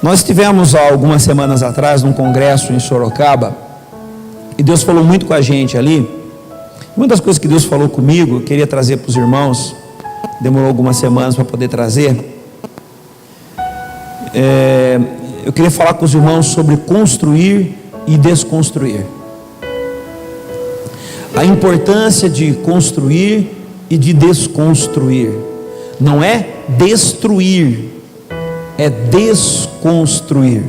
Nós estivemos há algumas semanas atrás num congresso em Sorocaba, e Deus falou muito com a gente ali. Uma das coisas que Deus falou comigo, eu queria trazer para os irmãos, demorou algumas semanas para poder trazer. Eu queria falar com os irmãos sobre construir e desconstruir. A importância de construir e de desconstruir. Não é destruir, é desconstruir.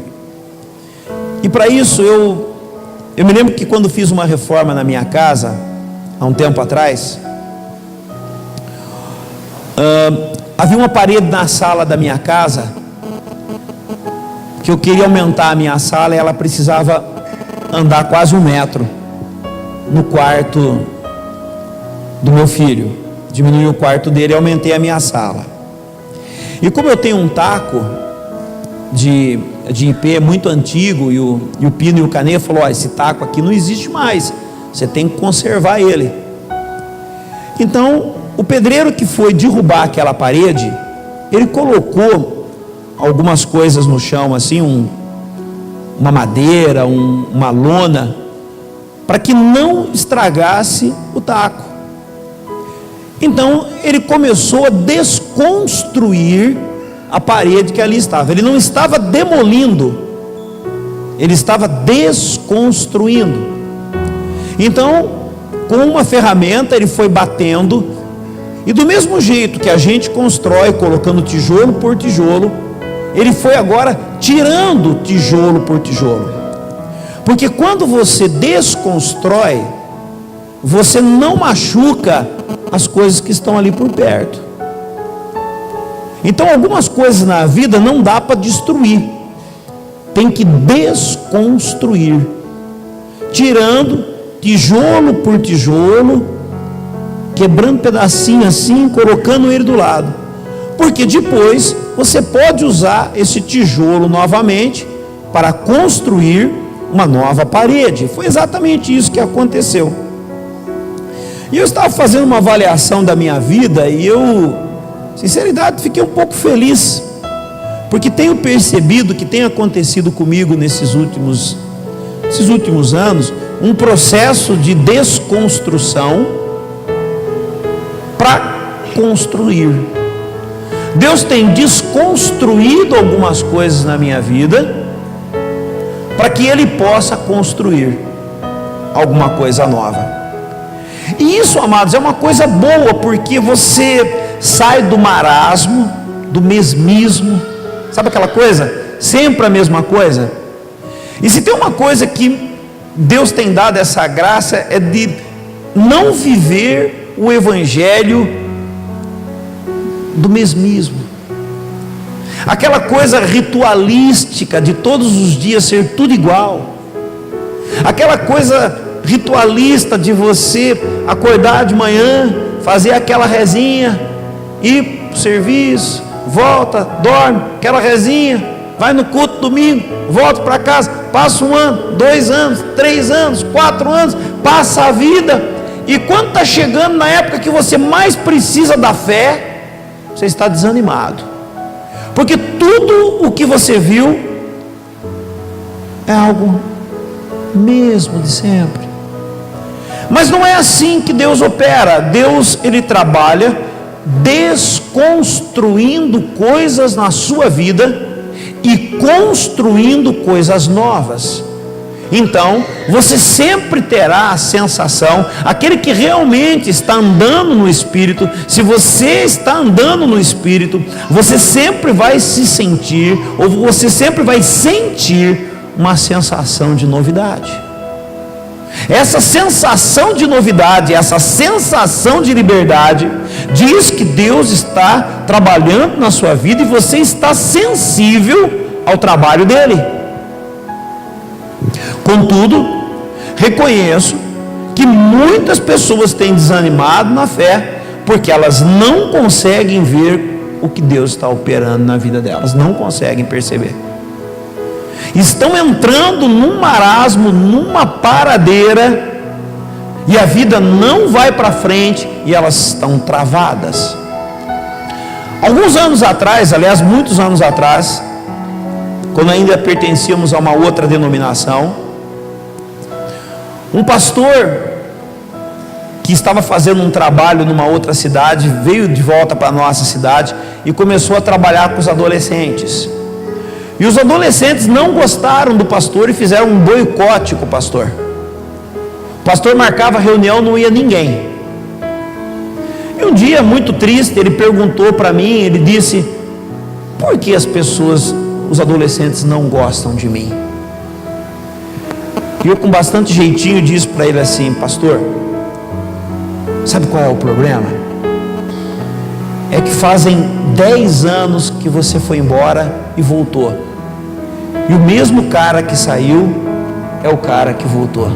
E para isso eu me lembro que quando fiz uma reforma na minha casa, há um tempo atrás, havia uma parede na sala da minha casa, que eu queria aumentar a minha sala, e ela precisava andar quase 1 metro no quarto do meu filho. Diminui o quarto dele e aumentei a minha sala. E como eu tenho um taco de IP muito antigo, e o Pino e o Canê falou: esse taco aqui não existe mais, você tem que conservar ele. Então o pedreiro que foi derrubar aquela parede, ele colocou algumas coisas no chão, assim, uma madeira, uma lona, para que não estragasse o taco. Então ele começou a desconstruir a parede que ali estava. Ele não estava demolindo, ele estava desconstruindo. Então, com uma ferramenta, ele foi batendo, e do mesmo jeito que a gente constrói, colocando tijolo por tijolo, ele foi agora tirando tijolo por tijolo. Porque quando você desconstrói, você não machuca as coisas que estão ali por perto. Então algumas coisas na vida não dá para destruir, tem que desconstruir, tirando tijolo por tijolo, quebrando pedacinho assim, colocando ele do lado, porque depois você pode usar esse tijolo novamente para construir uma nova parede. Foi exatamente isso que aconteceu. E eu estava fazendo uma avaliação da minha vida, e eu, sinceridade, fiquei um pouco feliz, porque tenho percebido que tem acontecido comigo nesses últimos anos, um processo de desconstrução para construir. Deus tem desconstruído algumas coisas na minha vida, para que Ele possa construir alguma coisa nova. E isso, amados, é uma coisa boa, porque você sai do marasmo, do mesmismo, sabe aquela coisa? Sempre a mesma coisa. E se tem uma coisa que Deus tem dado essa graça, é de não viver o evangelho do mesmismo, aquela coisa ritualística de todos os dias ser tudo igual, aquela coisa ritualista de você acordar de manhã, fazer aquela rezinha, ir para o serviço, volta, dorme, aquela rezinha, vai no culto domingo, volta para casa, passa 1 ano, 2 anos, 3 anos, 4 anos, passa a vida, e quando está chegando na época que você mais precisa da fé, você está desanimado, porque tudo o que você viu é algo mesmo de sempre. Mas não é assim que Deus opera. Deus, Ele trabalha desconstruindo coisas na sua vida e construindo coisas novas. Então, você sempre terá a sensação, aquele que realmente está andando no Espírito, se você está andando no Espírito, você sempre vai se sentir, ou você sempre vai sentir uma sensação de novidade. Essa sensação de novidade, essa sensação de liberdade, diz que Deus está trabalhando na sua vida e você está sensível ao trabalho dele. Contudo, reconheço que muitas pessoas têm desanimado na fé, porque elas não conseguem ver o que Deus está operando na vida delas, não conseguem perceber. Estão entrando num marasmo, numa paradeira, e a vida não vai para frente, e elas estão travadas. Alguns anos atrás, aliás, muitos anos atrás, quando ainda pertencíamos a uma outra denominação. Um pastor que estava fazendo um trabalho numa outra cidade, veio de volta para a nossa cidade e começou a trabalhar com os adolescentes. E os adolescentes não gostaram do pastor e fizeram um boicote com o pastor. O pastor marcava reunião, não ia ninguém. E um dia, muito triste, ele perguntou para mim, ele disse: por que as pessoas, os adolescentes não gostam de mim? E eu, com bastante jeitinho, disse para ele assim: pastor, sabe qual é o problema? É que fazem 10 anos que você foi embora e voltou, e o mesmo cara que saiu é o cara que voltou.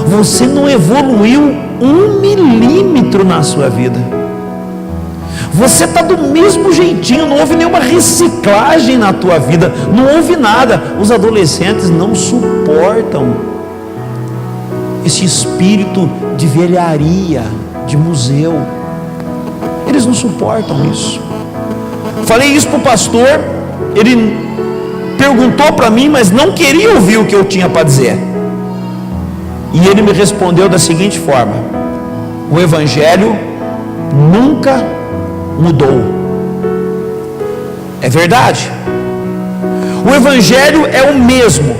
Você não evoluiu 1 milímetro na sua vida. Você está do mesmo jeitinho, não houve nenhuma reciclagem na tua vida, não houve nada. Os adolescentes não suportam esse espírito de velharia, de museu. Eles não suportam isso. Falei isso para o pastor, ele perguntou para mim, mas não queria ouvir o que eu tinha para dizer. E ele me respondeu da seguinte forma: o Evangelho nunca mudou. É verdade, o Evangelho é o mesmo,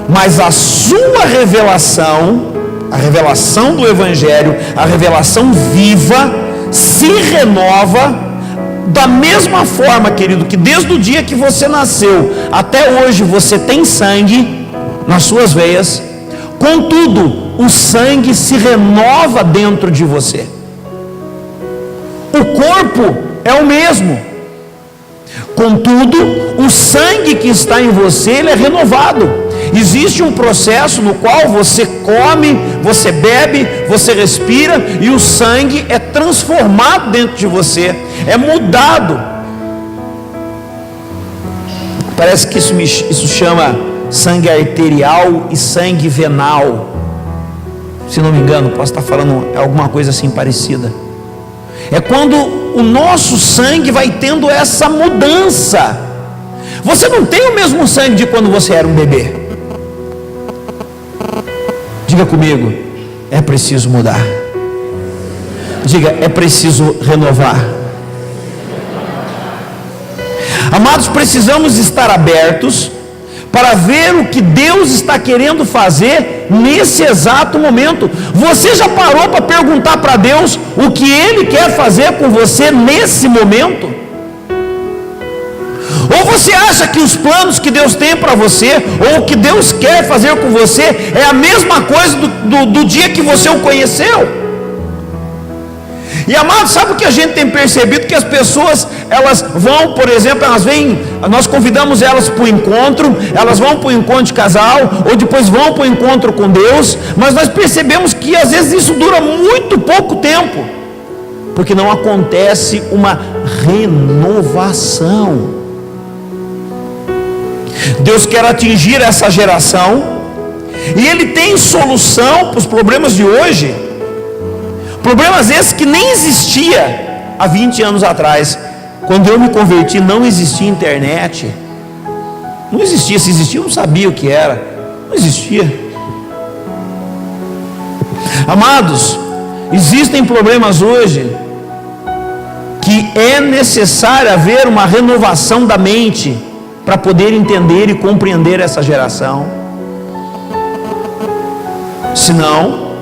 mas a sua revelação, a revelação do Evangelho, a revelação viva, se renova da mesma forma, querido, que desde o dia que você nasceu até hoje você tem sangue nas suas veias. Contudo, o sangue se renova dentro de você. O corpo é o mesmo. Contudo, o sangue que está em você, ele é renovado. Existe um processo no qual você come, você bebe, você respira, e o sangue é transformado dentro de você, é mudado. Parece que isso chama sangue arterial e sangue venal, se não me engano, posso estar falando alguma coisa assim parecida. É quando o nosso sangue vai tendo essa mudança. Você não tem o mesmo sangue de quando você era um bebê. Diga comigo: é preciso mudar. Diga: é preciso renovar. Amados, precisamos estar abertos para ver o que Deus está querendo fazer nesse exato momento. Você já parou para perguntar para Deus o que Ele quer fazer com você nesse momento? Ou você acha que os planos que Deus tem para você, ou o que Deus quer fazer com você, é a mesma coisa do dia que você o conheceu? E amado, sabe o que a gente tem percebido? Que as pessoas, elas vão, por exemplo, elas vêm, nós convidamos elas para o encontro, elas vão para o encontro de casal, ou depois vão para o encontro com Deus, mas nós percebemos que às vezes isso dura muito pouco tempo, porque não acontece uma renovação. Deus quer atingir essa geração, e Ele tem solução para os problemas de hoje. Problemas esses que nem existia há 20 anos atrás. Quando eu me converti, não existia internet. Não existia. Se existia, eu não sabia o que era. Não existia. Amados, existem problemas hoje que é necessário haver uma renovação da mente para poder entender e compreender essa geração.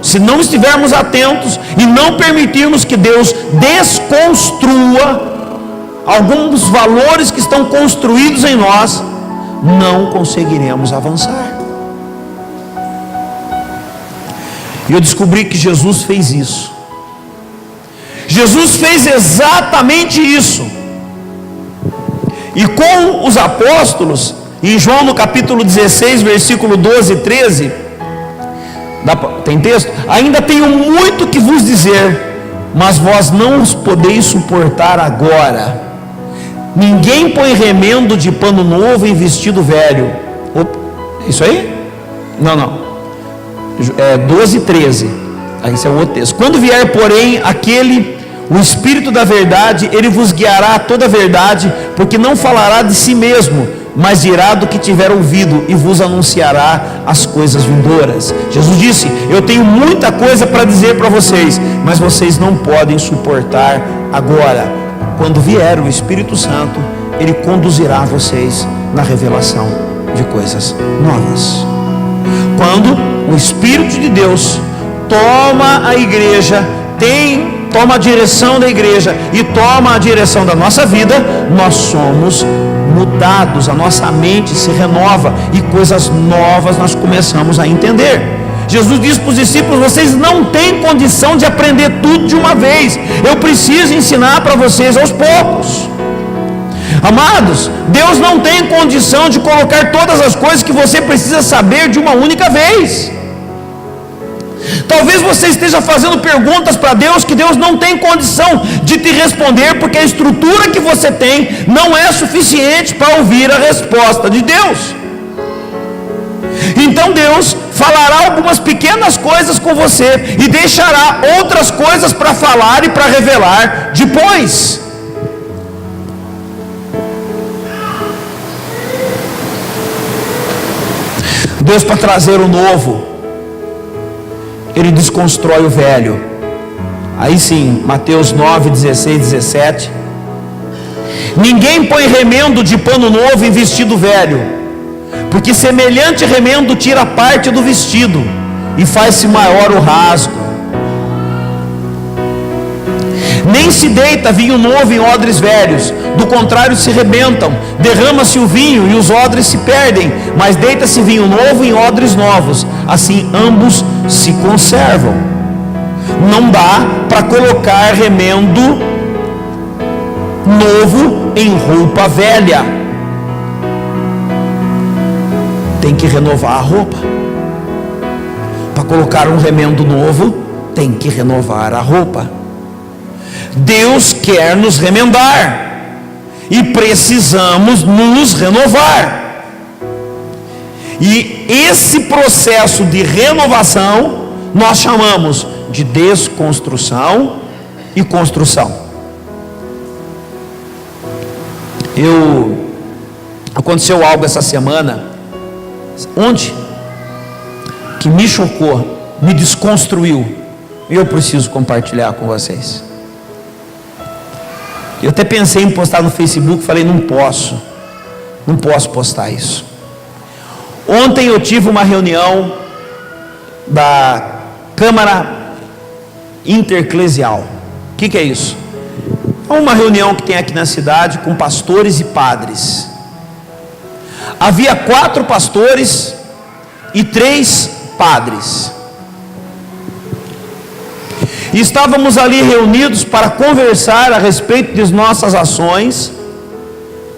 Se não estivermos atentos e não permitirmos que Deus desconstrua alguns valores que estão construídos em nós, não conseguiremos avançar. E eu descobri que Jesus fez isso. Jesus fez exatamente isso. E com os apóstolos, em João no capítulo 16, versículo 12 e 13, tem texto? Ainda tenho muito que vos dizer, mas vós não os podeis suportar agora. Ninguém põe remendo de pano novo em vestido velho. Opa, isso aí? Não. 12 e 13. Esse é o outro texto. Quando vier, porém, o Espírito da verdade, ele vos guiará a toda a verdade, porque não falará de si mesmo, mas dirá do que tiver ouvido e vos anunciará as coisas vindouras. Jesus disse: eu tenho muita coisa para dizer para vocês, mas vocês não podem suportar agora. Quando vier o Espírito Santo, Ele conduzirá vocês na revelação de coisas novas. Quando o Espírito de Deus toma a igreja, toma a direção da igreja e toma a direção da nossa vida, nós somos mudados, a nossa mente se renova e coisas novas nós começamos a entender. Jesus disse para os discípulos: vocês não têm condição de aprender tudo de uma vez, eu preciso ensinar para vocês aos poucos. Amados, Deus não tem condição de colocar todas as coisas que você precisa saber de uma única vez. Talvez você esteja fazendo perguntas para Deus que Deus não tem condição de te responder, porque a estrutura que você tem não é suficiente para ouvir a resposta de Deus. Então Deus falará algumas pequenas coisas com você e deixará outras coisas para falar e para revelar depois. Deus, para trazer o novo, Ele desconstrói o velho. Aí sim, Mateus 9, 16, 17. Ninguém põe remendo de pano novo em vestido velho, porque semelhante remendo tira parte do vestido e faz-se maior o rasgo. Nem se deita vinho novo em odres velhos, do contrário se rebentam, derrama-se o vinho e os odres se perdem, mas deita-se vinho novo em odres novos, assim ambos se conservam. Não dá para colocar remendo novo em roupa velha, tem que renovar a roupa. Para colocar um remendo novo, tem que renovar a roupa. Deus quer nos remendar e precisamos nos renovar. E esse processo de renovação nós chamamos de desconstrução e construção. Aconteceu algo essa semana, onde que me chocou, me desconstruiu, e eu preciso compartilhar com vocês. Eu até pensei em postar no Facebook, falei: não posso postar isso. Ontem eu tive uma reunião da Câmara Intereclesial. O que é isso? É uma reunião que tem aqui na cidade com pastores e padres. Havia 4 pastores e 3 padres. E estávamos ali reunidos para conversar a respeito de nossas ações,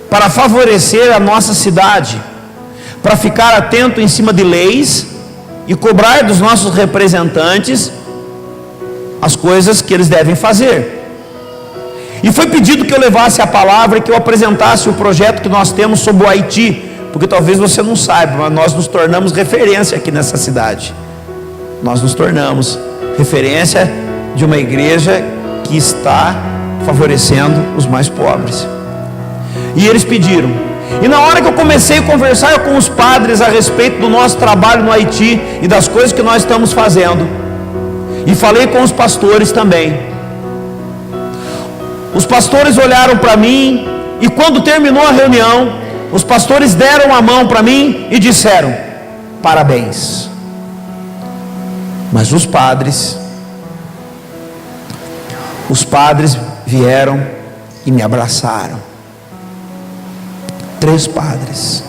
para favorecer a nossa cidade, para ficar atento em cima de leis e cobrar dos nossos representantes as coisas que eles devem fazer. E foi pedido que eu levasse a palavra e que eu apresentasse o projeto que nós temos sobre o Haiti, porque talvez você não saiba, mas nós nos tornamos referência aqui nessa cidade. Nós nos tornamos referência de uma igreja que está favorecendo os mais pobres. E eles pediram. E na hora que eu comecei a conversar com os padres a respeito do nosso trabalho no Haiti e das coisas que nós estamos fazendo, e falei com os pastores também, os pastores olharam para mim, e quando terminou a reunião, os pastores deram a mão para mim e disseram: parabéns. Mas os padres vieram e me abraçaram. 3 padres.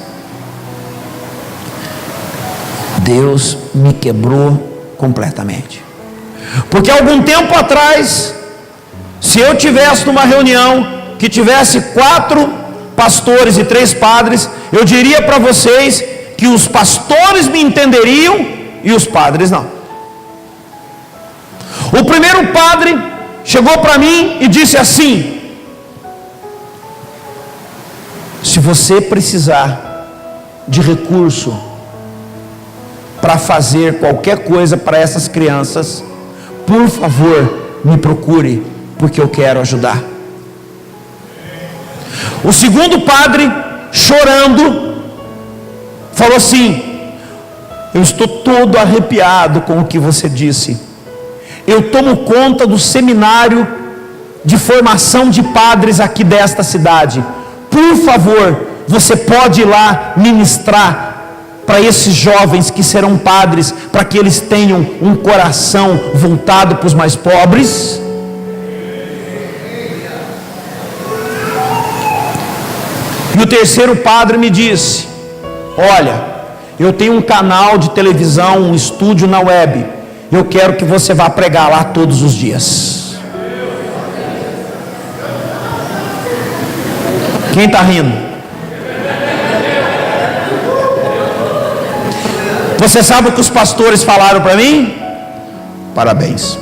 Deus me quebrou completamente. Porque algum tempo atrás, se eu tivesse numa reunião que tivesse 4 pastores e 3 padres, eu diria para vocês que os pastores me entenderiam e os padres não. O primeiro padre chegou para mim e disse assim: se você precisar de recurso para fazer qualquer coisa para essas crianças, por favor, me procure, porque eu quero ajudar. O segundo padre chorando, falou assim: eu estou todo arrepiado com o que você disse. Eu tomo conta do seminário de formação de padres aqui desta cidade. Por favor, você pode ir lá ministrar para esses jovens que serão padres, para que eles tenham um coração voltado para os mais pobres? E o terceiro padre me disse: olha, eu tenho um canal de televisão, um estúdio na web, eu quero que você vá pregar lá todos os dias. Quem está rindo? Você sabe o que os pastores falaram para mim? Parabéns.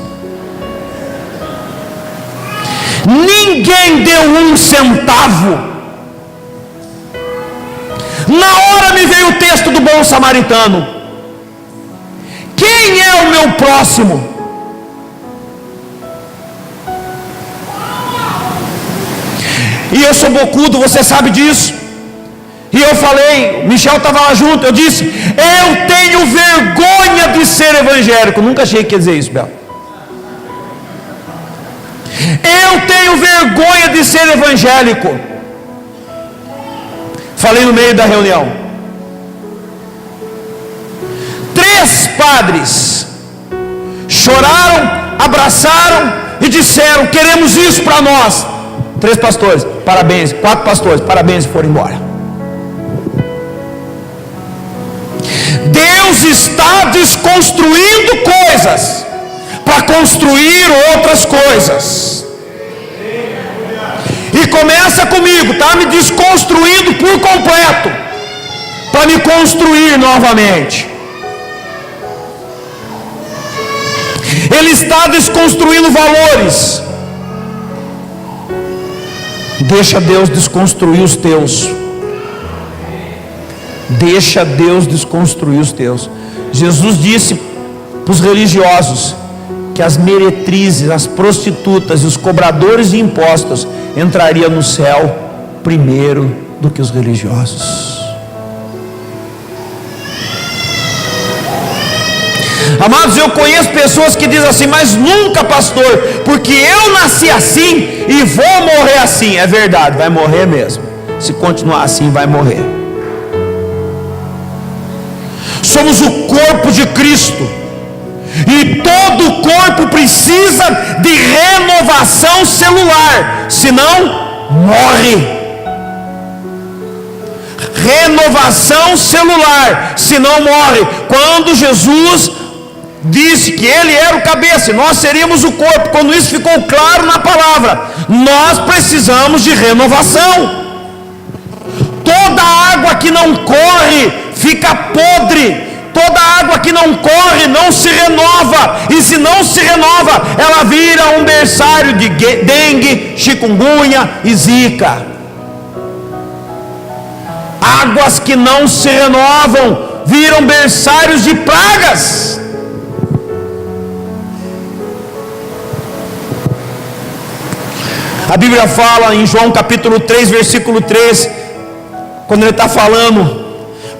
Ninguém deu um centavo. Na hora me veio o texto do bom samaritano: quem é o meu próximo? E eu sou bocudo, você sabe disso. E eu falei, Michel estava lá junto, eu disse: eu tenho vergonha de ser evangélico. Nunca achei que ia dizer isso, Bel. Eu tenho vergonha de ser evangélico. Falei no meio da reunião. 3 padres choraram, abraçaram e disseram: queremos isso para nós. 3 pastores, parabéns. 4 pastores, parabéns, e foram embora. Deus está desconstruindo coisas para construir outras coisas. E começa comigo, está me desconstruindo por completo para me construir novamente. Ele está desconstruindo valores. Deixa Deus desconstruir os teus. Deixa Deus desconstruir os teus. Jesus disse para os religiosos que as meretrizes, as prostitutas e os cobradores de impostos entrariam no céu primeiro do que os religiosos. Amados, eu conheço pessoas que dizem assim: mas nunca, pastor, porque eu nasci assim e vou morrer assim. É verdade, vai morrer mesmo. Se continuar assim, vai morrer. Somos o corpo de Cristo, e todo o corpo precisa de renovação celular, senão morre. Renovação celular, senão morre. Quando Jesus disse que Ele era o cabeça e nós seríamos o corpo, quando isso ficou claro na palavra, nós precisamos de renovação. Toda água que não corre fica podre. Toda água que não corre não se renova, e se não se renova, ela vira um berçário de dengue, chikungunya e zika. Águas que não se renovam viram berçários de pragas. A Bíblia fala em João capítulo 3, versículo 3, quando ele está falando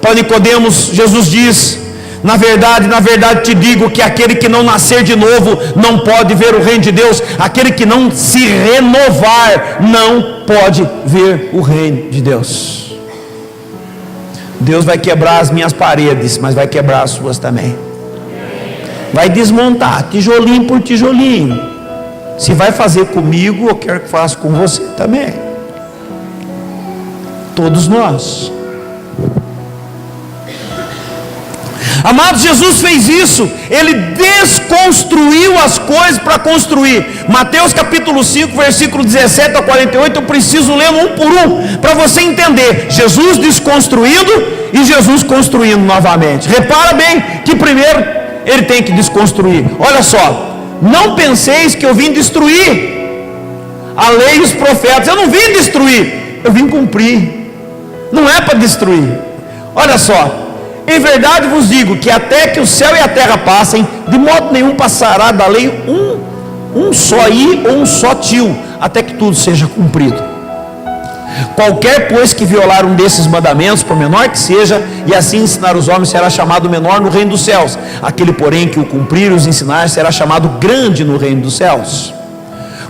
para Nicodemos, Jesus diz: na verdade te digo que aquele que não nascer de novo não pode ver o reino de Deus. Aquele que não se renovar não pode ver o reino de Deus. Deus vai quebrar as minhas paredes, mas vai quebrar as suas também. Vai desmontar tijolinho por tijolinho. Se vai fazer comigo, eu quero que faça com você também. Todos nós. Amados, Jesus fez isso. Ele desconstruiu as coisas para construir. Mateus capítulo 5, versículo 17 a 48. Eu preciso ler um por um para você entender. Jesus desconstruindo e Jesus construindo novamente. Repara bem que primeiro ele tem que desconstruir. Olha só: não penseis que eu vim destruir a lei e os profetas. Eu não vim destruir, eu vim cumprir. Não é para destruir. Olha só: em verdade vos digo que até que o céu e a terra passem, de modo nenhum passará da lei um só i ou um só tio, até que tudo seja cumprido. Qualquer, pois, que violar um desses mandamentos, por menor que seja, e assim ensinar os homens, será chamado menor no reino dos céus. Aquele, porém, que o cumprir e os ensinar, será chamado grande no reino dos céus.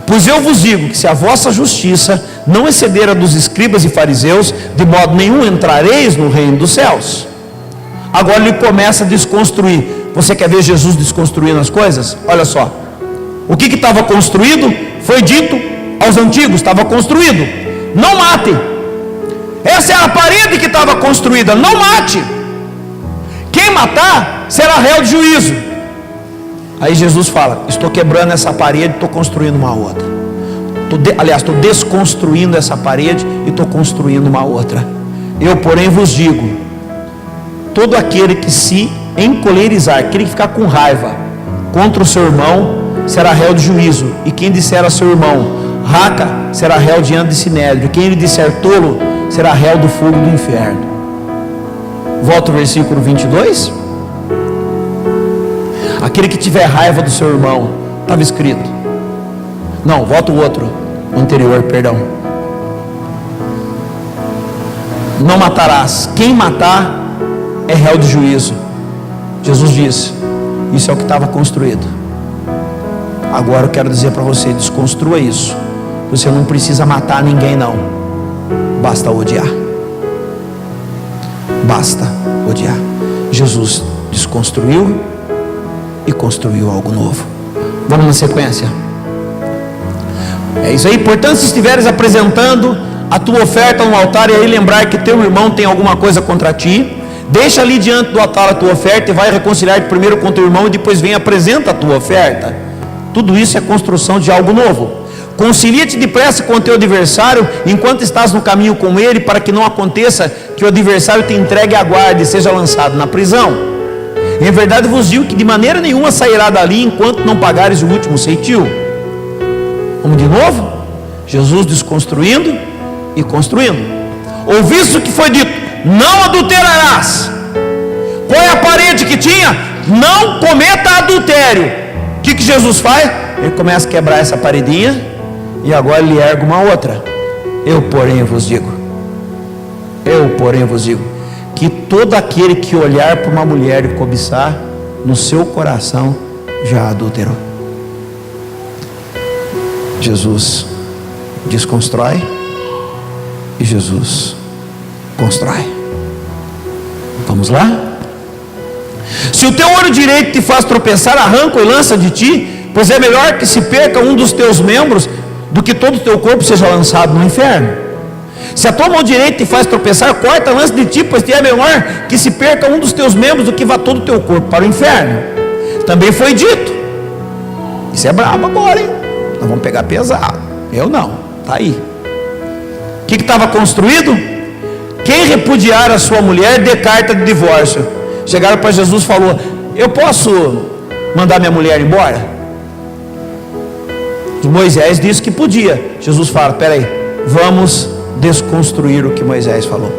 Pois eu vos digo que se a vossa justiça não exceder a dos escribas e fariseus, de modo nenhum entrareis no reino dos céus. Agora ele começa a desconstruir. Você quer ver Jesus desconstruindo as coisas? Olha só, o que estava construído foi dito aos antigos, estava construído: não mate. Essa é a parede que estava construída: não mate. Quem matar será réu de juízo. Aí Jesus fala: estou quebrando essa parede, estou construindo uma outra. Estou desconstruindo essa parede e estou construindo uma outra. Eu, porém, vos digo: todo aquele que se encolerizar, aquele que ficar com raiva contra o seu irmão, será réu de juízo. E quem disser a seu irmão, raca, será réu diante de Sinédrio. Quem lhe disser tolo, será réu do fogo do inferno. Volta o versículo 22. Aquele que tiver raiva do seu irmão, estava escrito. Não, volta o outro, o anterior, perdão. Não matarás. Quem matar é réu de juízo. Jesus disse: isso é o que estava construído. Agora eu quero dizer para você: desconstrua isso. Você não precisa matar ninguém, não. Basta odiar. Basta odiar. Jesus desconstruiu e construiu algo novo. Vamos na sequência. É isso aí. Portanto, se estiveres apresentando a tua oferta no altar, e aí lembrar que teu irmão tem alguma coisa contra ti, deixa ali diante do altar a tua oferta e vai reconciliar-te primeiro com teu irmão, e depois vem e apresenta a tua oferta. Tudo isso é construção de algo novo. Concilia-te depressa com o teu adversário enquanto estás no caminho com ele, para que não aconteça que o adversário te entregue à guarda e seja lançado na prisão. Em verdade vos digo que de maneira nenhuma sairá dali enquanto não pagares o último ceitil. Vamos de novo? Jesus desconstruindo e construindo. Ouviste o que foi dito: não adulterarás. Qual é a parede que tinha? Não cometa adultério. O que Jesus faz? Ele começa a quebrar essa paredinha, e agora ele ergue uma outra. Eu, porém, vos digo, que todo aquele que olhar para uma mulher e cobiçar, no seu coração já adulterou. Jesus desconstrói e Jesus constrói. Vamos lá? Se o teu olho direito te faz tropeçar, arranca e lança de ti, pois é melhor que se perca um dos teus membros do que todo o teu corpo seja lançado no inferno. Se a tua mão direita te faz tropeçar, corta, lança de ti, pois te é melhor que se perca um dos teus membros do que vá todo o teu corpo para o inferno. Também foi dito. Isso é brabo agora, hein? Nós vamos pegar pesado. Eu não, está aí. O que estava construído? Quem repudiar a sua mulher, dê carta de divórcio. Chegaram para Jesus e falou: eu posso mandar minha mulher embora? E Moisés disse que podia. Jesus fala: peraí, vamos desconstruir o que Moisés falou.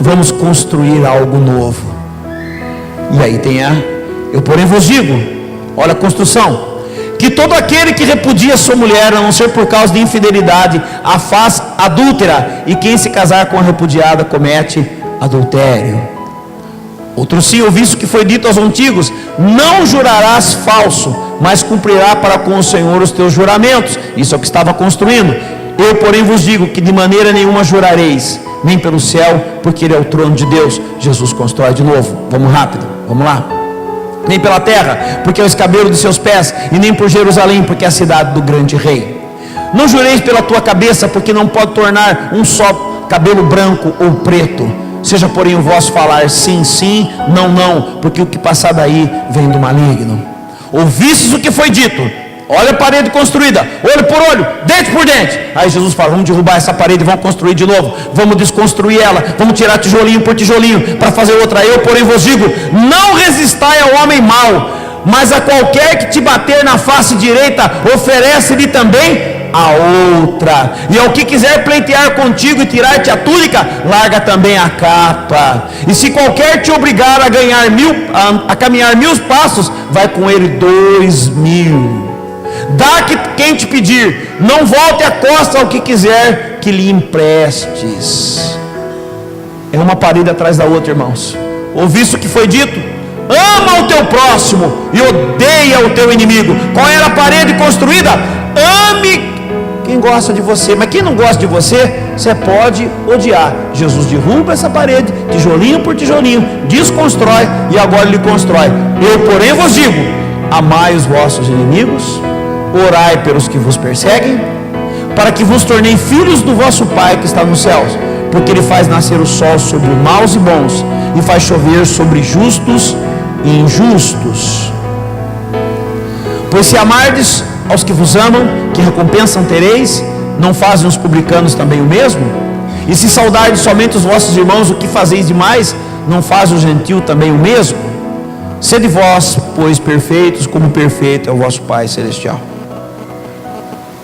Vamos construir algo novo. E aí tem eu porém vos digo, olha a construção, que todo aquele que repudia sua mulher, a não ser por causa de infidelidade, a faz adúltera, e quem se casar com a repudiada comete adultério. Outro sim, ouviste o que foi dito aos antigos: não jurarás falso, mas cumprirá para com o Senhor os teus juramentos. Isso é o que estava construindo. Eu, porém, vos digo que de maneira nenhuma jurareis, nem pelo céu, porque ele é o trono de Deus. Jesus constrói de novo. Vamos rápido, vamos lá. Nem pela terra, porque é o escabelo de seus pés, e nem por Jerusalém, porque é a cidade do grande rei. Não jureis pela tua cabeça, porque não pode tornar um só cabelo branco ou preto. Seja, porém, o vosso falar sim, sim, não, não, porque o que passar daí vem do maligno. Ouvistes o que foi dito: olha a parede construída, olho por olho, dente por dente. Aí Jesus fala: vamos derrubar essa parede e vamos construir de novo. Vamos desconstruir ela, vamos tirar tijolinho por tijolinho para fazer outra. Eu, porém, vos digo: não resistai ao homem mau, mas a qualquer que te bater na face direita, oferece-lhe também a outra. E ao que quiser pleitear contigo e tirar-te a túnica, larga também a capa. E se qualquer te obrigar a caminhar 1000 passos, vai com ele 2000. Dá que quem te pedir, não volte a costa ao que quiser que lhe emprestes. É uma parede atrás da outra, irmãos. Ouviste o que foi dito? Ama o teu próximo e odeia o teu inimigo. Qual era a parede construída? Ame quem gosta de você, mas quem não gosta de você, você pode odiar. Jesus derruba essa parede, tijolinho por tijolinho, desconstrói e agora ele constrói. Eu, porém, vos digo: amai os vossos inimigos, orai pelos que vos perseguem, para que vos tornei filhos do vosso Pai que está nos céus, porque ele faz nascer o sol sobre maus e bons, e faz chover sobre justos e injustos. Pois se amardes aos que vos amam, que recompensam tereis? Não fazem os publicanos também o mesmo? E se saudardes somente os vossos irmãos, o que fazeis demais? Não faz o gentil também o mesmo? Sede vós, pois, perfeitos, como perfeito é o vosso Pai Celestial.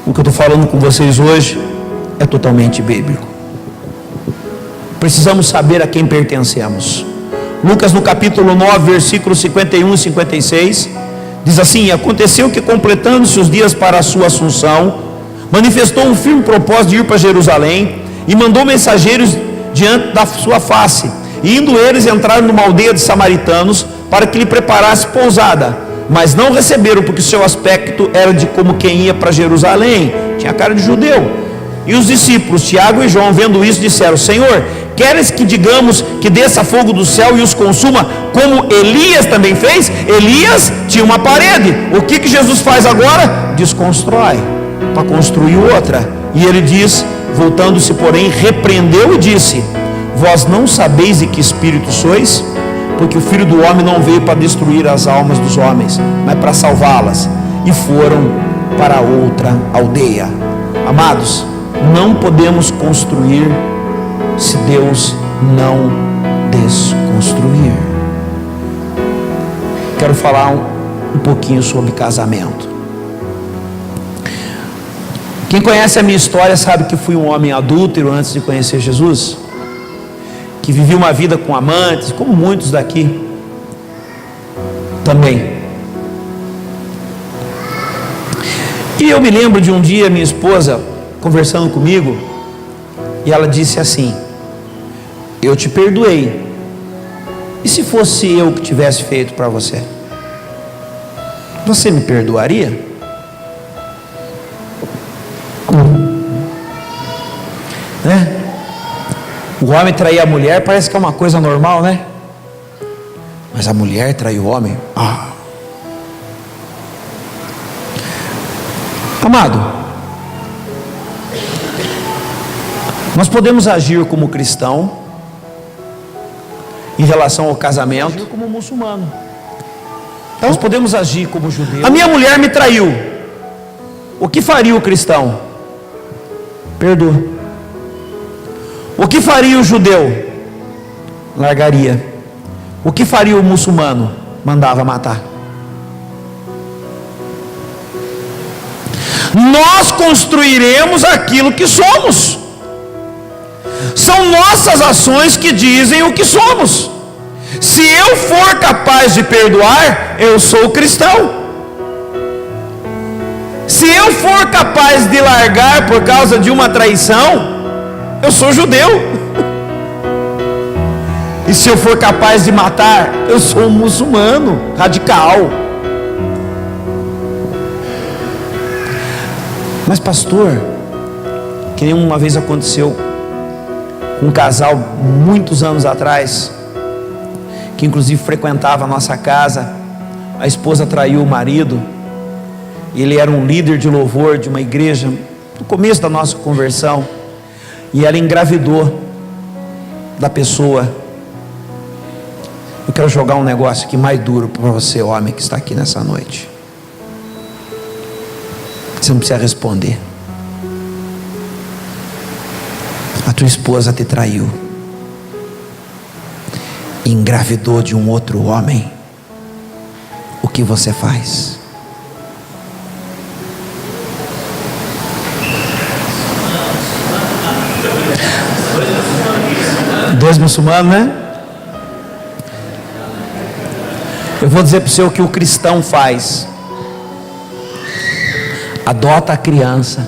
O que eu estou falando com vocês hoje é totalmente bíblico. Precisamos saber a quem pertencemos. Lucas, no capítulo 9, versículos 51 e 56, diz assim: aconteceu que, completando-se os dias para a sua assunção, manifestou um firme propósito de ir para Jerusalém, e mandou mensageiros diante da sua face, e indo eles entraram numa aldeia de samaritanos, para que lhe preparasse pousada, mas não receberam, porque seu aspecto era de como quem ia para Jerusalém, tinha cara de judeu. E os discípulos, Tiago e João, vendo isso, disseram: Senhor, queres que digamos que desça fogo do céu e os consuma, como Elias também fez? Elias tinha uma parede. O que Jesus faz agora? Desconstrói, para construir outra. E ele diz, voltando-se porém, repreendeu e disse: vós não sabeis de que espírito sois? Porque o Filho do Homem não veio para destruir as almas dos homens, mas para salvá-las. E foram para outra aldeia. Amados, não podemos construir se Deus não desconstruir. Quero falar um pouquinho sobre casamento. Quem conhece a minha história sabe que fui um homem adúltero antes de conhecer Jesus, que vivi uma vida com amantes, como muitos daqui também. E eu me lembro de um dia minha esposa conversando comigo, e ela disse assim: eu te perdoei, e se fosse eu que tivesse feito para você, você me perdoaria? Né? O homem trair a mulher parece que é uma coisa normal, né? Mas a mulher trair o homem, Amado, nós podemos agir como cristão em relação ao casamento, agir como muçulmano. Nós podemos agir como judeu. A minha mulher me traiu. O que faria o cristão? Perdoa. O que faria o judeu? Largaria. O que faria o muçulmano? Mandava matar. Nós construiremos aquilo que somos. São nossas ações que dizem o que somos. Se eu for capaz de perdoar, eu sou cristão. Se eu for capaz de largar por causa de uma traição, eu sou judeu. E se eu for capaz de matar, eu sou um muçulmano radical. Mas pastor, que nem uma vez aconteceu com um casal muitos anos atrás, que inclusive frequentava a nossa casa. A esposa traiu o marido, e ele era um líder de louvor de uma igreja no começo da nossa conversão, e ela engravidou da pessoa. Eu quero jogar um negócio aqui mais duro para você, homem que está aqui nessa noite. Você não precisa responder. A tua esposa te traiu, engravidou de um outro homem. O que você faz? Dois muçulmanos, né? Eu vou dizer para o senhor o que o cristão faz. adota a criança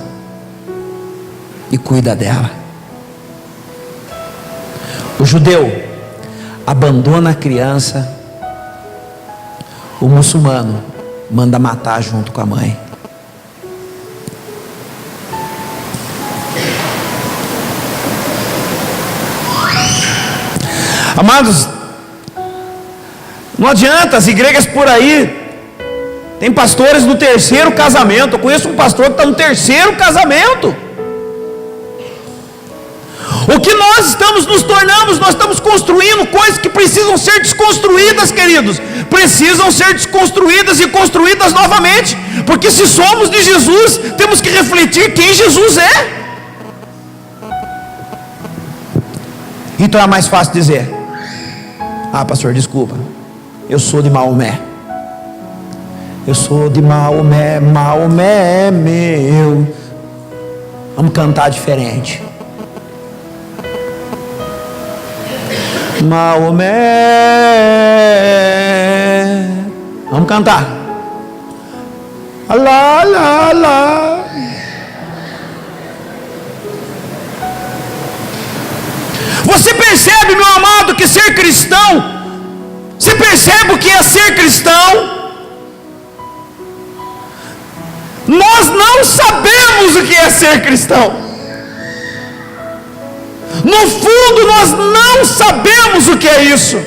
e cuida dela. O judeu abandona a criança, o muçulmano manda matar junto com a mãe. Amados, não adianta, as igrejas por aí, tem pastores no terceiro casamento. Eu conheço um pastor que está no terceiro casamento. O que nós estamos nos tornando, nós estamos construindo coisas que precisam ser desconstruídas, queridos. Precisam ser desconstruídas e construídas novamente. Porque se somos de Jesus, temos que refletir quem Jesus é. Então é mais fácil dizer: ah, pastor, desculpa, eu sou de Maomé. Eu sou de Maomé, Maomé é meu. Vamos cantar diferente. Maomé. Vamos cantar. Lá, lá, lá. Você percebe, meu amado, que ser cristão, você percebe o que é ser cristão? Nós não sabemos o que é ser cristão. No fundo, nós não sabemos o que é isso.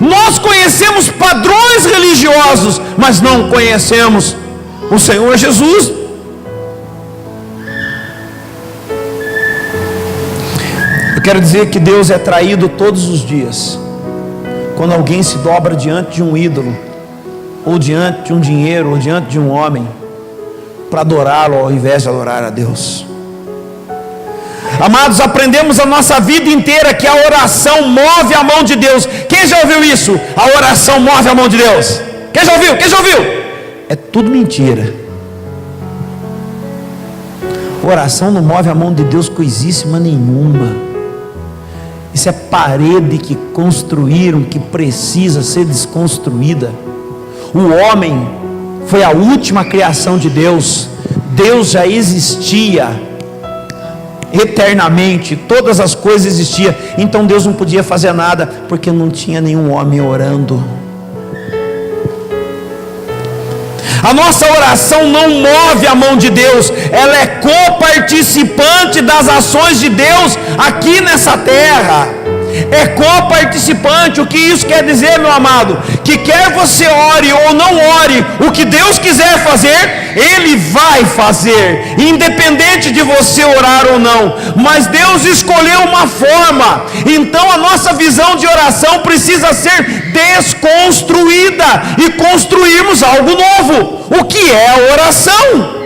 Nós conhecemos padrões religiosos, mas não conhecemos o Senhor Jesus. Eu quero dizer que Deus é traído todos os dias, quando alguém se dobra diante de um ídolo, ou diante de um dinheiro, ou diante de um homem, para adorá-lo ao invés de adorar a Deus. Amados, aprendemos a nossa vida inteira que a oração move a mão de Deus. Quem já ouviu isso? A oração move a mão de Deus. Quem já ouviu? Quem já ouviu? É tudo mentira. Oração não move a mão de Deus coisíssima nenhuma. Isso é parede que construíram, que precisa ser desconstruída. O homem foi a última criação de Deus. Deus já existia eternamente, todas as coisas existiam. Então Deus não podia fazer nada, porque não tinha nenhum homem orando. A nossa oração não move a mão de Deus, ela é coparticipante das ações de Deus aqui nessa terra. É coparticipante. O que isso quer dizer, meu amado? Que quer você ore ou não ore, o que Deus quiser fazer, Ele vai fazer, independente de você orar ou não. Mas Deus escolheu uma forma. Então a nossa visão de oração precisa ser desconstruída e construirmos algo novo. O que é a oração?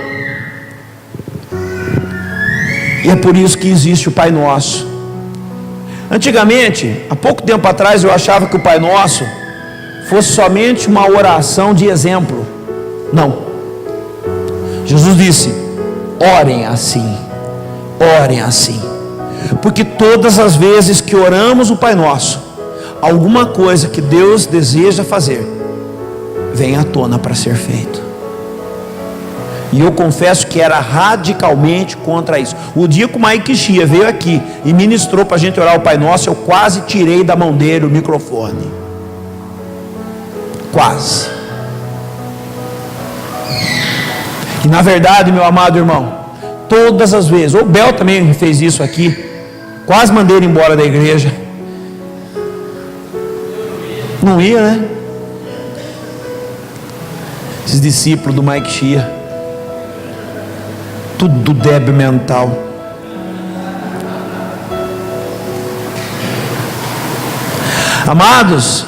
E é por isso que existe o Pai Nosso. Antigamente, há pouco tempo atrás, eu achava que o Pai Nosso fosse somente uma oração de exemplo. Não. Jesus disse: orem assim, orem assim. Porque todas as vezes que oramos o Pai Nosso, alguma coisa que Deus deseja fazer vem à tona para ser feito. E eu confesso que era radicalmente contra isso. O dia que o Mike Chia veio aqui e ministrou para a gente orar o Pai Nosso, eu quase tirei da mão dele o microfone. Quase. E na verdade, meu amado irmão, todas as vezes, o Bel também fez isso aqui, quase mandei ele embora da igreja. Não ia, né? Esses discípulos do Mike Chia, tudo débil mental. Amados,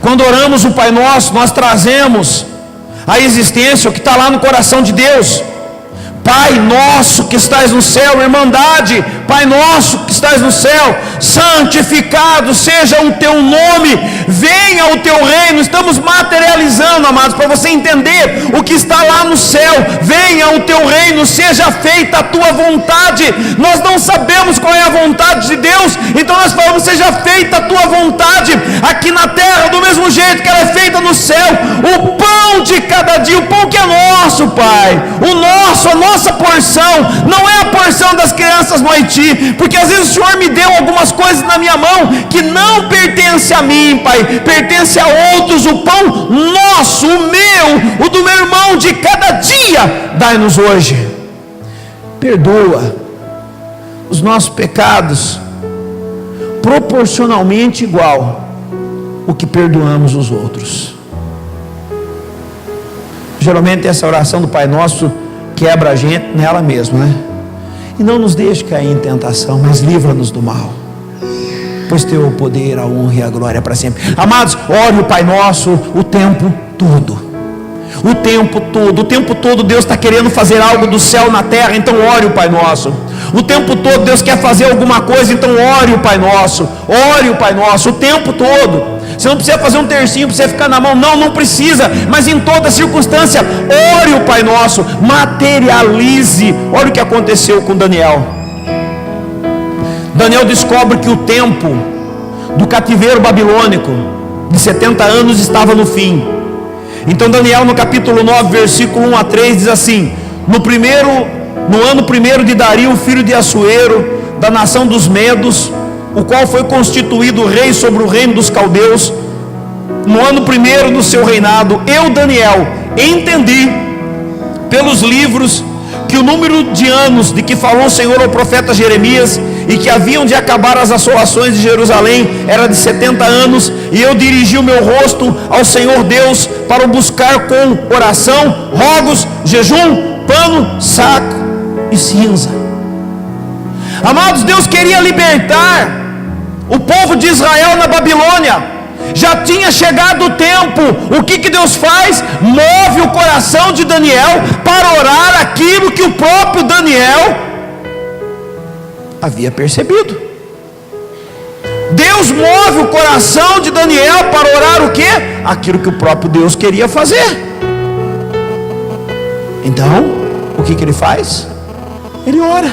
quando oramos o Pai Nosso, nós trazemos à existência o que está lá no coração de Deus. Pai nosso que estás no céu, irmandade, Pai nosso que estás no céu, santificado seja o teu nome, venha o teu reino. Estamos materializando, amados, para você entender o que está lá no céu. Venha o teu reino, seja feita a tua vontade. Nós não sabemos qual é a vontade de Deus, então nós falamos: seja feita a tua vontade aqui na terra, do mesmo jeito que ela é feita no céu. O pão de cada dia, o pão que é nosso, Pai, o nosso porção, não é a porção das crianças no Haiti, porque às vezes o Senhor me deu algumas coisas na minha mão que não pertence a mim, Pai, pertence a outros. O pão nosso, o meu, o do meu irmão de cada dia, dai-nos hoje. Perdoa os nossos pecados proporcionalmente igual o que perdoamos os outros. Geralmente essa oração do Pai Nosso quebra a gente nela mesma, né? E não nos deixe cair em tentação, mas livra-nos do mal, pois teu o poder, a honra e a glória para sempre. Amados, ore o Pai Nosso o tempo todo. O tempo todo Deus está querendo fazer algo do céu na terra, então ore o Pai Nosso. O tempo todo Deus quer fazer alguma coisa, então ore o Pai Nosso. Ore o Pai Nosso, o tempo todo. Você não precisa fazer um tercinho para você ficar na mão, não precisa, mas em toda circunstância, ore o Pai Nosso, materialize. Olha o que aconteceu com Daniel. Daniel descobre que o tempo do cativeiro babilônico de 70 anos estava no fim. Então Daniel, no capítulo 9, versículo 1 a 3, diz assim: no ano primeiro de Dario, filho de Assuero, da nação dos Medos, o qual foi constituído rei sobre o reino dos caldeus, no ano primeiro do seu reinado, eu, Daniel, entendi pelos livros que o número de anos de que falou o Senhor ao profeta Jeremias, e que haviam de acabar as assolações de Jerusalém, era de 70 anos, e eu dirigi o meu rosto ao Senhor Deus, para o buscar com oração, rogos, jejum, pano, saco e cinza. Amados, Deus queria libertar o povo de Israel na Babilônia. Já tinha chegado o tempo. O que Deus faz? Move o coração de Daniel para orar aquilo que o próprio Daniel havia percebido. Deus move o coração de Daniel para orar o quê? Aquilo que o próprio Deus queria fazer. Então, o que ele faz? Ele ora.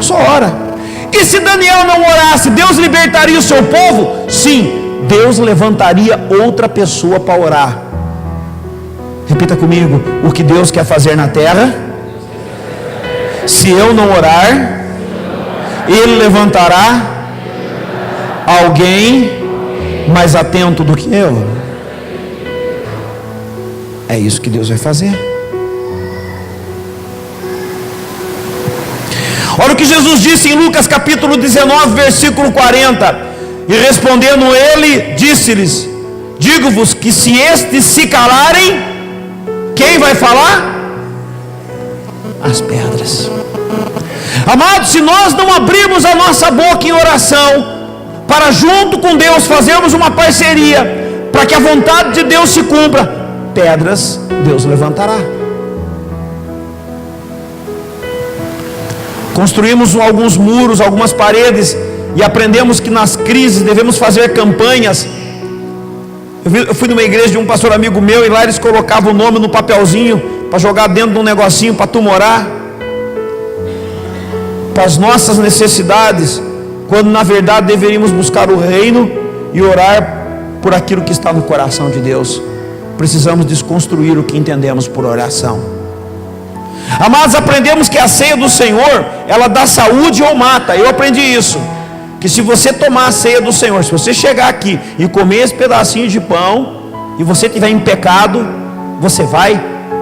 Só ora. E se Daniel não orasse, Deus libertaria o seu povo? Sim, Deus levantaria outra pessoa para orar. Repita comigo: o que Deus quer fazer na terra, se eu não orar, Ele levantará alguém mais atento do que eu. É isso que Deus vai fazer. Olha o que Jesus disse em Lucas capítulo 19, versículo 40. E respondendo ele, disse-lhes: digo-vos que se estes se calarem, quem vai falar? As pedras. Amados, se nós não abrirmos a nossa boca em oração, para junto com Deus fazermos uma parceria, para que a vontade de Deus se cumpra, pedras Deus levantará. Construímos alguns muros, algumas paredes, e aprendemos que nas crises devemos fazer campanhas. Eu fui numa igreja de um pastor amigo meu, e lá eles colocavam o nome no papelzinho, para jogar dentro de um negocinho, para tu morar, para as nossas necessidades, quando na verdade deveríamos buscar o reino e orar por aquilo que está no coração de Deus. Precisamos desconstruir o que entendemos por oração. Amados, aprendemos que a ceia do Senhor, ela dá saúde ou mata. Eu aprendi isso, que se você tomar a ceia do Senhor, se você chegar aqui e comer esse pedacinho de pão, e você estiver em pecado, você vai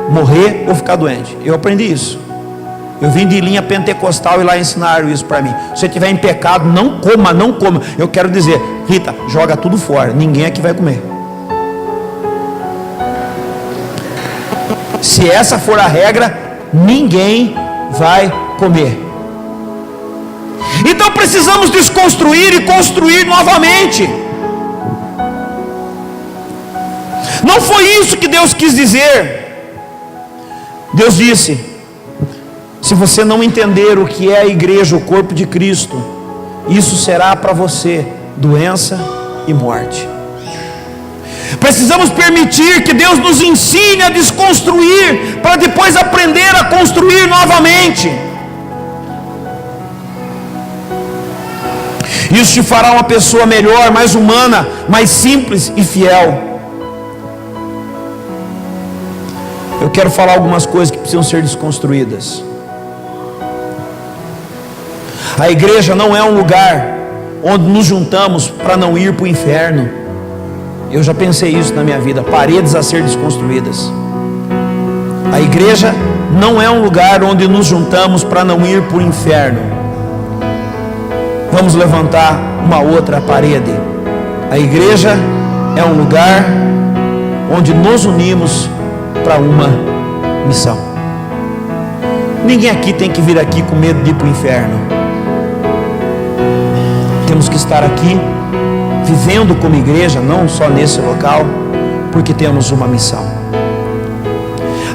morrer ou ficar doente. Eu aprendi isso. Eu vim de linha pentecostal e lá ensinaram isso para mim. Se você estiver em pecado, não coma. Eu quero dizer, Rita, joga tudo fora, ninguém aqui vai comer. Se essa for a regra, ninguém vai comer. Então precisamos desconstruir e construir novamente. Não foi isso que Deus quis dizer. Deus disse: se você não entender o que é a igreja, o corpo de Cristo, isso será para você doença e morte. Precisamos permitir que Deus nos ensine a desconstruir, para depois aprender a construir novamente. Isso te fará uma pessoa melhor, mais humana, mais simples e fiel. eu quero falar algumas coisas que precisam ser desconstruídas. A igreja não é um lugar onde nos juntamos para não ir para o inferno. Eu já pensei isso na minha vida, paredes a ser desconstruídas. A igreja não é um lugar onde nos juntamos para não ir para o inferno. Vamos levantar uma outra parede. A igreja é um lugar onde nos unimos para uma missão. Ninguém aqui tem que vir aqui com medo de ir para o inferno. Temos que estar aqui vivendo como igreja, não só nesse local, porque temos uma missão.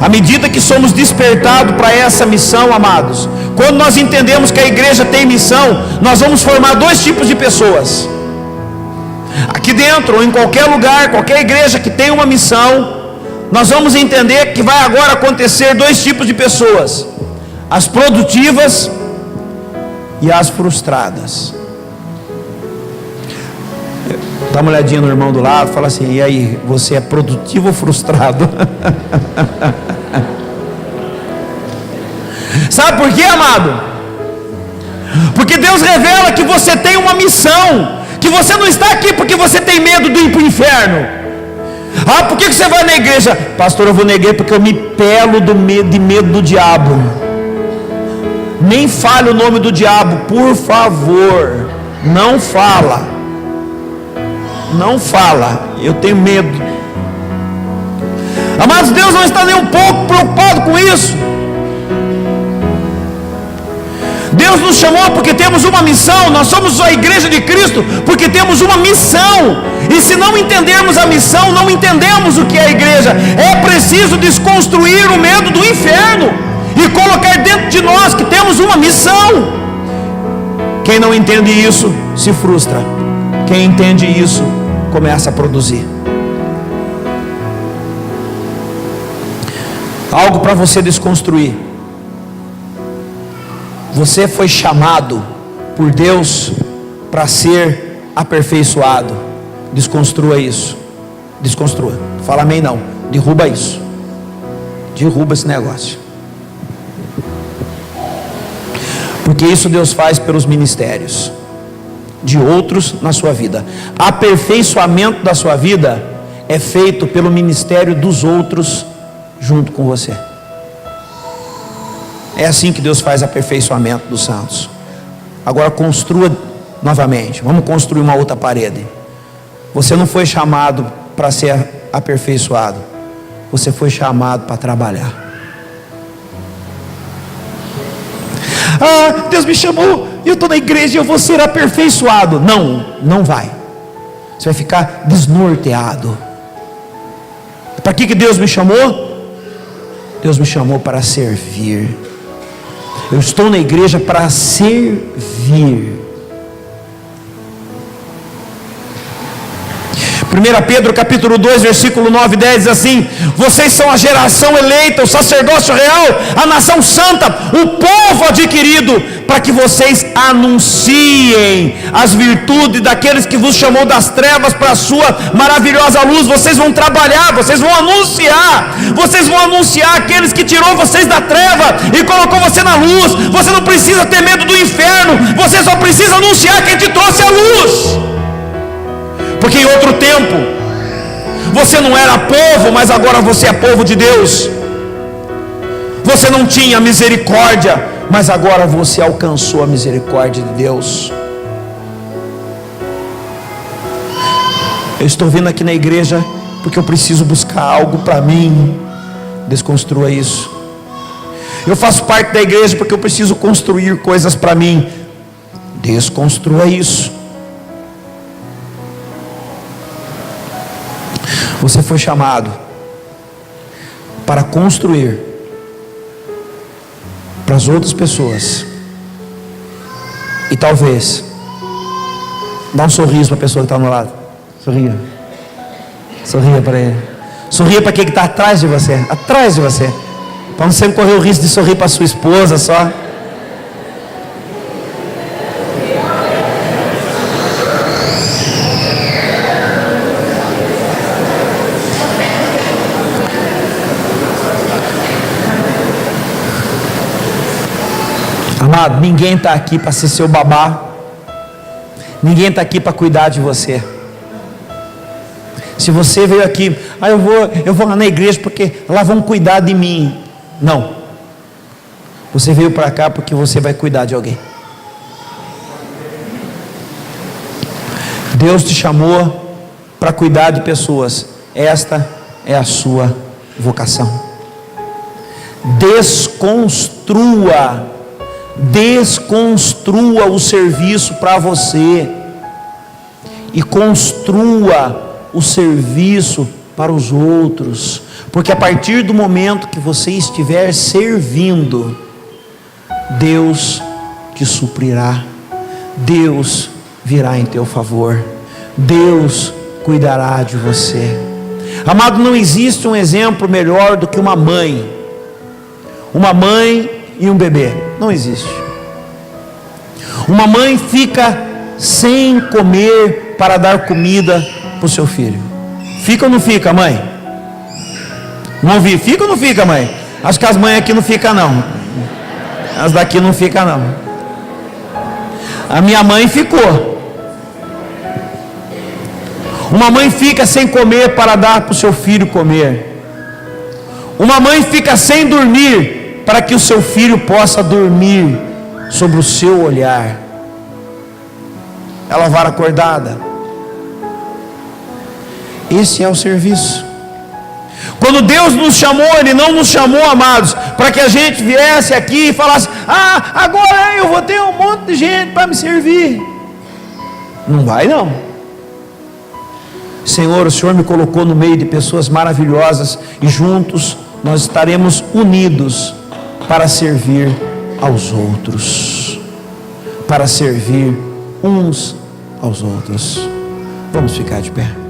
À medida que somos despertados para essa missão, amados, quando nós entendemos que a igreja tem missão, nós vamos formar dois tipos de pessoas. Aqui dentro, ou em qualquer lugar, qualquer igreja que tem uma missão, nós vamos entender que vai agora acontecer dois tipos de pessoas: as produtivas e as frustradas. Dá uma olhadinha no irmão do lado, fala assim: e aí, você é produtivo ou frustrado? Sabe por quê, amado? Porque Deus revela que você tem uma missão, que você não está aqui porque você tem medo de ir para o inferno. Ah, por que você vai na igreja? Pastor, eu vou na igreja porque eu me pelo de medo do diabo. Nem fale o nome do diabo, por favor. Não fala. Não fala. Eu tenho medo. Amados, Deus não está nem um pouco preocupado com isso. Deus nos chamou porque temos uma missão. Nós somos a igreja de Cristo porque temos uma missão. E se não entendermos a missão, não entendemos o que é a igreja. É preciso desconstruir o medo do inferno e colocar dentro de nós que temos uma missão. Quem não entende isso se frustra. Quem entende isso começa a produzir. Algo para você desconstruir. Você foi chamado por Deus para ser aperfeiçoado. Desconstrua isso. Desconstrua. Fala amém não. Derruba isso. Derruba esse negócio. Porque isso Deus faz pelos ministérios de outros na sua vida. Aperfeiçoamento da sua vida é feito pelo ministério dos outros junto com você. É assim que Deus faz aperfeiçoamento dos santos. Agora construa novamente. Vamos construir uma outra parede. Você não foi chamado para ser aperfeiçoado. Você foi chamado para trabalhar. Ah, Deus me chamou, eu estou na igreja e eu vou ser aperfeiçoado. Não, não vai. Você vai ficar desnorteado. Para que Deus me chamou? Deus me chamou para servir. Eu estou na igreja para servir. 1 Pedro capítulo 2, versículo 9 e 10 diz assim: vocês são a geração eleita, o sacerdócio real, a nação santa, o povo adquirido, para que vocês anunciem as virtudes daqueles que vos chamou das trevas para a sua maravilhosa luz. Vocês vão trabalhar, vocês vão anunciar aqueles que tirou vocês da treva e colocou você na luz. Você não precisa ter medo do inferno, você só precisa anunciar quem te trouxe a luz. Porque em outro tempo você não era povo, mas agora você é povo de Deus. Você não tinha misericórdia, mas agora você alcançou a misericórdia de Deus. Eu estou vindo aqui na igreja porque eu preciso buscar algo para mim. Desconstrua isso. Eu faço parte da igreja porque eu preciso construir coisas para mim. Desconstrua isso. Você foi chamado para construir para as outras pessoas. E talvez dá um sorriso para a pessoa que está no lado. Sorria. Sorria para ele. Sorria para quem está atrás de você. Atrás de você. Para não sempre correr o risco de sorrir para sua esposa só. Amado, ninguém está aqui para ser seu babá, ninguém está aqui para cuidar de você. Se você veio aqui, eu vou lá na igreja porque lá vão cuidar de mim. Não, você veio para cá porque você vai cuidar de alguém. Deus te chamou para cuidar de pessoas. Esta é a sua vocação. Desconstrua o serviço para você e construa o serviço para os outros, porque a partir do momento que você estiver servindo, Deus te suprirá, Deus virá em teu favor, Deus cuidará de você. Amado, não existe um exemplo melhor do que uma mãe e um bebê. Não existe. Uma mãe fica sem comer para dar comida para o seu filho. Fica ou não fica, mãe? Não ouvi, fica ou não fica, mãe? Acho que as mães aqui não ficam não. As daqui não ficam não. A minha mãe ficou. Uma mãe fica sem comer para dar para o seu filho comer. Uma mãe fica sem dormir para que o seu filho possa dormir sobre o seu olhar. Ela vai acordada. Esse é o serviço. Quando Deus nos chamou, Ele não nos chamou, amados, para que a gente viesse aqui e falasse: agora eu vou ter um monte de gente para me servir. Não vai não. Senhor, o Senhor me colocou no meio de pessoas maravilhosas e juntos nós estaremos unidos para servir aos outros, para servir uns aos outros. Vamos ficar de pé.